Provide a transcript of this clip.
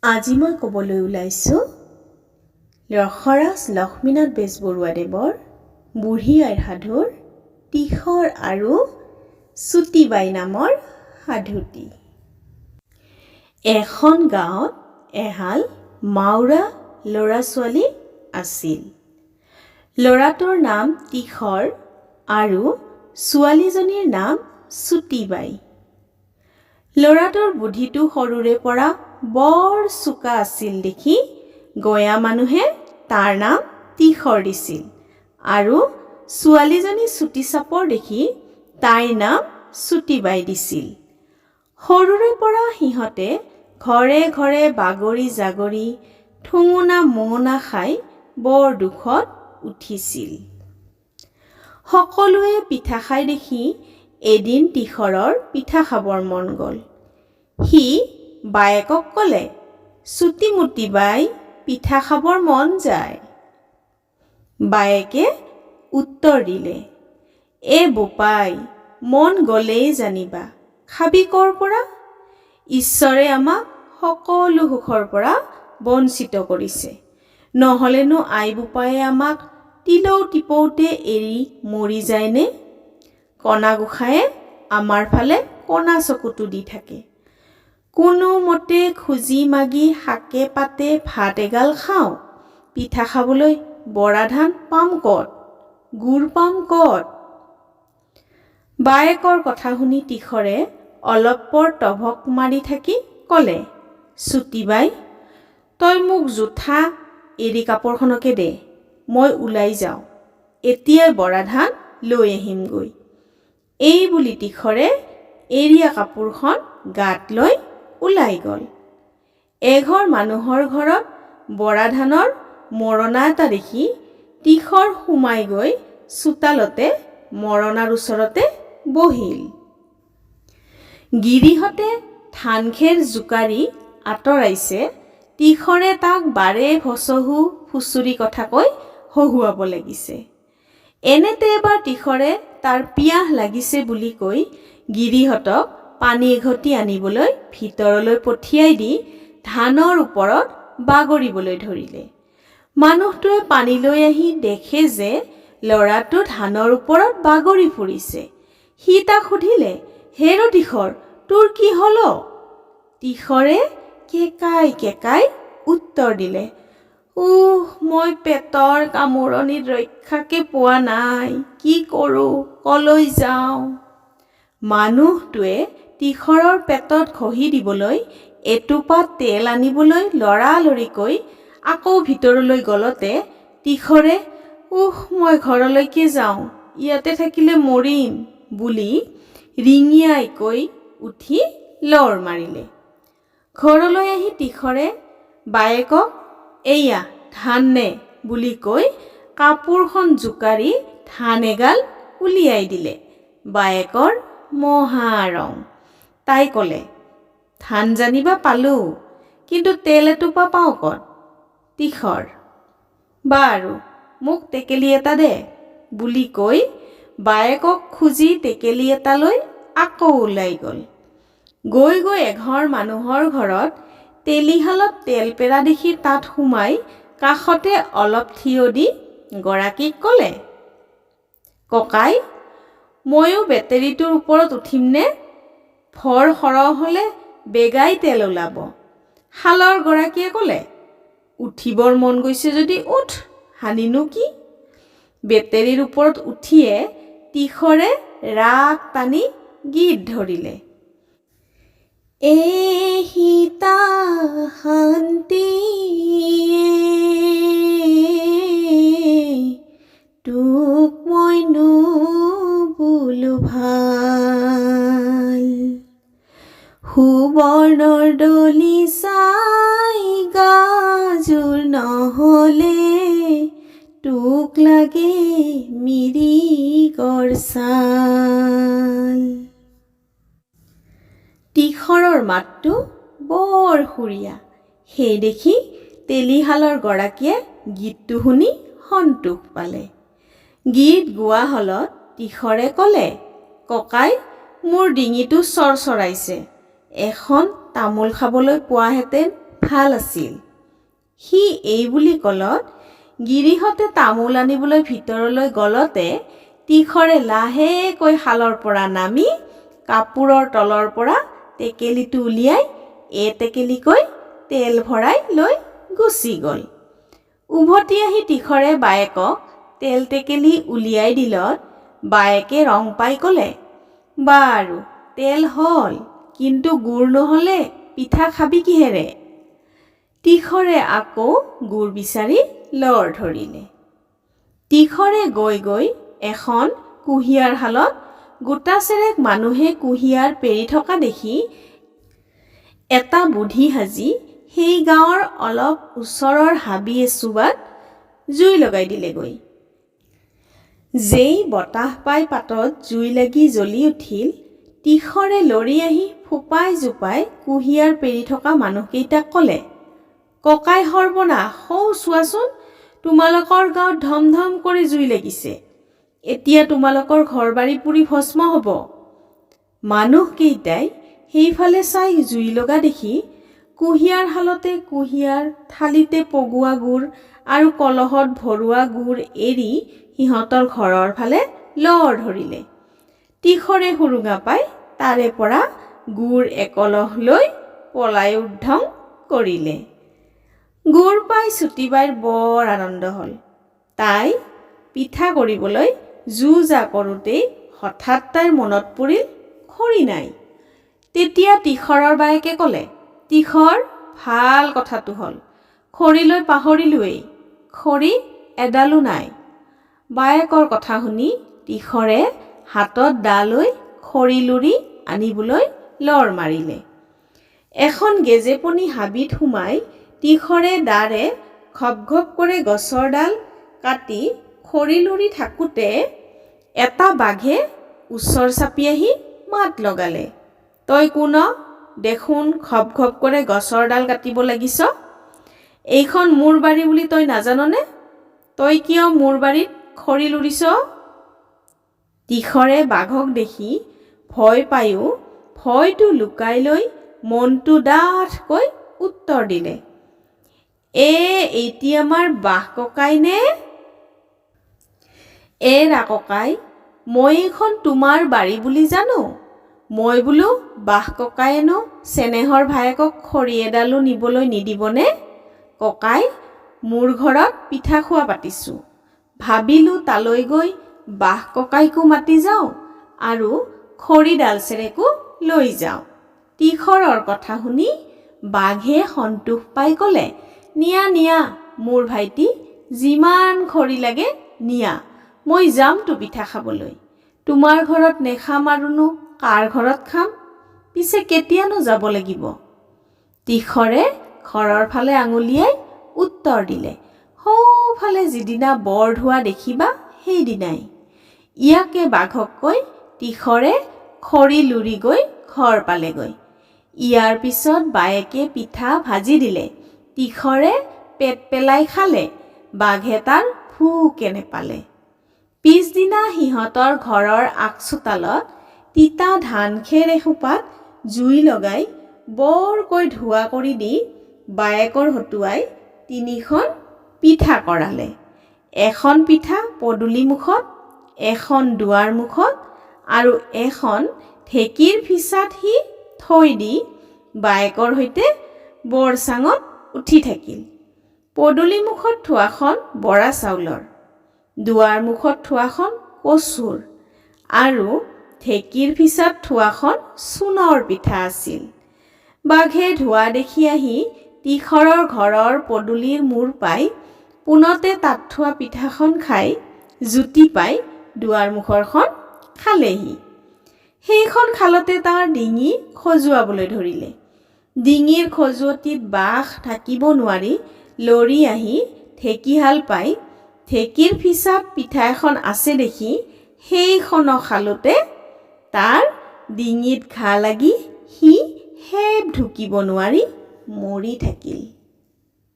আজি মই ক'বলৈ ওলাইছোঁ ৰসৰাজ লক্ষ্মীনাথ বেজবৰুৱাদেৱৰ বুঢ়ী আইৰ সাধুৰ তীখৰ আৰু চুটিবাই নামৰ সাধুটি। এখন গাঁৱত এহাল মাউৰা ল'ৰা ছোৱালী আছিল। ল'ৰাটোৰ নাম তীখৰ আৰু ছোৱালীজনীৰ নাম চুটিবাই। ল'ৰাটোৰ বুদ্ধিটো সৰুৰে পৰা বৰ চোকা আছিল দেখি গঞা মানুহে তাৰ নাম তীখৰ দিছিল আৰু ছোৱালীজনী চুটি চাপৰ দেখি তাইৰ নাম চুটিবাই দিছিল। সৰুৰে পৰা সিহঁতে ঘৰে ঘৰে বাগৰি জাগৰি ঠুঙুনা মুঙুনা খাই বৰ দুখত উঠিছিল। সকলোৱে পিঠা খাই দেখি এদিন তীখৰৰ পিঠা খাবৰ মন গ'ল। সি বায়েকক ক'লে, চুটিমুটি বাই, পিঠা খাবৰ মন যায়। বায়েকে উত্তৰ দিলে, বোপাই, মন গ'লেই জানিবা, খাবি ক'ৰ পৰা? ঈশ্বৰে আমাক সকলো সুখৰ পৰা বঞ্চিত কৰিছে। নহ'লেনো আই বোপায়ে আমাক তিলৌ টিপৌতে এৰি মৰি যায়নে? কণা গোসাঁয়ে আমাৰ ফালে কণা চকুটো দি থাকে। কোনোমতে খুজি মাগি শাকে পাতে ভাত এগাল খাওঁ। পিঠা খাবলৈ বৰা ধান পাম ক'ত? গুড় পাম ক'ত? বায়েকৰ কথা শুনি তীখৰে অলপ পৰ টভক মাৰি থাকি ক'লে, চুটিবাই, তই মোক জোঠা এৰী কাপোৰখনকে দে, মই ওলাই যাওঁ, এতিয়াই বৰা ধান লৈ আহিমগৈ। এই বুলি তীখৰে এৰীয়া কাপোৰখন গাত লৈ ওলাই গ'ল। এঘৰ মানুহৰ ঘৰত বৰা ধানৰ মৰণা এটা দেখি তীখৰ সোমাই গৈ চোতালতে মৰণাৰ ওচৰতে বহিল। গিৰিহঁতে ধান খেৰ জোকাৰি আঁতৰাইছে, তীখৰে তাক বাৰে ভচহু ফুচুৰি কথা কৈ হহুৱাব লাগিছে। এনেতে এবাৰ তীখৰে তাৰ পিয়াহ লাগিছে বুলি কৈ গিৰিহঁতক পানী এঘটি আনিবলৈ ভিতৰলৈ পঠিয়াই দি ধানৰ ওপৰত বাগৰিবলৈ ধৰিলে। মানুহটোৱে পানী লৈ আহি দেখে যে ল'ৰাটো ধানৰ ওপৰত বাগৰি ফুৰিছে। সি তাক সুধিলে, হেৰ' তীখৰ, তোৰ কি হ'ল? তীখৰে কেকাই কেকাই উত্তৰ দিলে, মই পেটৰ কামোৰণিত ৰক্ষাকে পোৱা নাই, কি কৰোঁ, কলৈ যাওঁ? মানুহটোৱে তীখৰৰ পেটত ঘঁহি দিবলৈ এটোপা তেল আনিবলৈ লৰালৰিকৈ আকৌ ভিতৰলৈ গ'লতে তীখৰে মই ঘৰলৈকে যাওঁ, ইয়াতে থাকিলে মৰিম বুলি ৰিঙিয়াই কৈ উঠি লৰ মাৰিলে। ঘৰলৈ আহি তীখৰে বায়েকক এইয়া ধান নে বুলি কৈ কাপোৰখন জোকাৰি ধান এগাল উলিয়াই দিলে। বায়েকৰ মহা ৰং। তাই ক'লে, ধান জানিবা পালোঁ, কিন্তু তেল এটোপা পাওঁ ক'ত? তীখৰ, বাৰু মোক টেকেলি এটা দে বুলি কৈ বায়েকক খুজি টেকেলি এটা লৈ আকৌ ওলাই গ'ল। গৈ গৈ এঘৰ মানুহৰ ঘৰত তেলিশালত তেল পেৰা দেখি তাত সোমাই কাষতে অলপ থিয় দি গৰাকীক ক'লে, ককাই, ময়ো বেটেৰীটোৰ ওপৰত উঠিমনে? ভৰ সৰহ হ'লে বেগাই তেল ওলাব। শালৰ গৰাকীয়ে ক'লে, উঠিবৰ মন গৈছে যদি উঠ, হানিনো কি? বেটেৰীৰ ওপৰত উঠিয়ে তীখৰে ৰাগ টানি গীত ধৰিলে, সীতা শান্তি তোক মই বোলো ভাল, সুবৰ্ণৰ দলি চাই গাজোৰ নহ'লে তোক লাগে মিৰিগৰ ছাল। তীখৰৰ মাতটো বৰ সুৰীয়া। সেই দেখি তেলিশালৰ গৰাকীয়ে গীতটো শুনি সন্তোষ পালে। গীত গোৱা হলত তীখৰে ক'লে, ককাই, মোৰ ডিঙিটো চৰচৰাইছে, এখন তামোল খাবলৈ পোৱাহেঁতেন ভাল আছিল। সি এই বুলি ক'লত গিৰিহঁতে তামোল আনিবলৈ ভিতৰলৈ গ'লতে তীখৰে লাহেকৈ শালৰ পৰা নামি কাপোৰৰ তলৰ পৰা টেকেলিটো উলিয়াই টেকেলিকৈ তেল ভৰাই লৈ গুচি গ'ল। উভতি আহি তীখৰে বায়েকক তেল টেকেলি উলিয়াই দিলত বায়েকে ৰং পাই ক'লে, বাৰু তেল হ'ল, কিন্তু গুড় নহ'লে পিঠা খাবি কিহেৰে? তীখৰে আকৌ গুড় বিচাৰি লৰ ধৰিলে। তীখৰে গৈ গৈ এখন কুঁহিয়াৰ শালত গোটা চেৰেক মানুহে কুঁহিয়াৰ পেৰি থকা দেখি এটা বুদ্ধি সাজি সেই গাঁৱৰ অলপ ওচৰৰ হাবি এচুবাত জুই লগাই দিলেগৈ। যেই বতাহ পাই পাতত জুই লাগি জ্বলি উঠিল, তীখৰে লৰি আহি ফোপাই জোপাই কুঁহিয়াৰ পেৰি থকা মানুহকেইটাক ক'লে, ককাই সৰ্বনাশ, সৌ চোৱাচোন, তোমালোকৰ গাঁৱত ধমধম কৰি জুই লাগিছে। এতিয়া তোমালোকৰ ঘৰ বাৰী পুৰি ভস্ম হ'ব। মানুহকেইটাই সেইফালে চাই জুই লগা দেখি কুঁহিয়াৰ শালতে কুঁহিয়াৰ, থালিতে পগোৱা গুড় আৰু কলহত ভৰোৱা গুড় এৰি সিহঁতৰ ঘৰৰ ফালে লৰ ধৰিলে। তীখৰে সুৰুঙা পাই তাৰে পৰা গুড় একলহ লৈ পলাই উদ্ধং কৰিলে। গুড় পাই চুটিবাইৰ বৰ আনন্দ হ'ল। তাই পিঠা কৰিবলৈ যো-জা কৰোঁতেই হঠাৎ তাইৰ মনত পৰিল খৰি নাই। তেতিয়া তীখৰৰ বায়েকে ক'লে, তীখৰ, ভাল কথাটো হ'ল, খৰিলৈ পাহৰিলোৱেই, খৰি এডালো নাই। বায়েকৰ কথা শুনি তীখৰে হাতত দা লৈ খৰি লুৰি আনিবলৈ লৰ মাৰিলে। এখন গেজেপনি হাবিত সোমাই তীখৰে দাৰে ঘপ ঘপ কৰে গছৰ ডাল কাটি খৰি লুৰি থাকোঁতে এটা বাঘে ওচৰ চাপি আহি মাত লগালে, তই কোন? দেখোন ঘপ ঘপ কৰে গছৰ ডাল কাটিব লাগিছ। এইখন মোৰ বাৰী বুলি তই নাজাননে? তই কিয় মোৰ বাৰীত খৰি লুৰিছ? তীখৰে বাঘক দেখি ভয় পায়ো ভয়টো লুকাই লৈ মনটো ডাঠকৈ উত্তৰ দিলে, এইটি আমাৰ বাঘ ককাই নে? এৰা ককাই, মই এইখন তোমাৰ বাৰী বুলি জানো। মই বোলো বাঘ ককায়েনো চেনেহৰ ভায়েকক খৰি এডালো নিবলৈ নিদিবনে? ককাই, মোৰ ঘৰত পিঠা খোৱা পাতিছোঁ। ভাবিলোঁ তালৈ গৈ বাঘ ককাইকো মাতি যাওঁ আৰু খৰি ডালচেৰেকো লৈ যাওঁ। তীখৰৰ কথা শুনি বাঘে সন্তোষ পাই ক'লে, নিয়া নিয়া মোৰ ভাইটি, যিমান খৰি লাগে নিয়া, মই যামতো পিঠা খাবলৈ। তোমাৰ ঘৰত নেখাম আৰুনো কাৰ ঘৰত খাম? পিছে কেতিয়ানো যাব লাগিব? তীখৰে ঘৰৰ ফালে আঙুলিয়াই উত্তৰ দিলে, সৌফালে যিদিনা বৰ ধোৱা দেখিবা সেইদিনাই। ইয়াকে বাঘক কৈ তীখৰে খৰি লুৰি গৈ ঘৰ পালেগৈ। ইয়াৰ পিছত বায়েকে পিঠা ভাজি দিলে। তীখৰে পেট পেলাই খালে, বাঘে তাৰ ভোকে নেপালে। পিছদিনা সিহঁতৰ ঘৰৰ আগচোতালত তিতা ধান খেৰ এসোপাত জুই লগাই বৰকৈ ধোঁৱা কৰি দি বায়েকৰ হতুৱাই 3খন পিঠা কৰালে। এখন পিঠা পদূলি মুখত, এখন দুৱাৰ মুখত আৰু এখন ঢেঁকীৰ ফিচাত সি থৈ দি বায়েকৰ সৈতে বৰচাঙত উঠি থাকিল। পদূলি মুখত থোৱাখন বৰা চাউলৰ, দুৱাৰ মুখত থোৱাখন কচুৰ আৰু ঢেঁকীৰ ফিচাত থোৱাখন চূণৰ পিঠা আছিল। বাঘে ধোঁৱা দেখি আহি তীখৰৰ ঘৰৰ পদূলিৰ মূৰ পাই পোনতে তাত থোৱা পিঠাখন খাই জুতি পাই দুৱাৰ মুখৰখন খালেহি। সেইখন খালতে তাৰ ডিঙি খজুৱাবলৈ ধৰিলে। ডিঙিৰ খজুৱতিত বাঘ থাকিব নোৱাৰি লৰি আহি ঢেঁকীশাল পাই ঢেঁকীৰ ফিচাত পিঠা এখন আছে দেখি সেইখন খালোতে তাৰ ডিঙিত ঘা লাগি সি হেপ ঢুকিব নোৱাৰি মৰি থাকিল।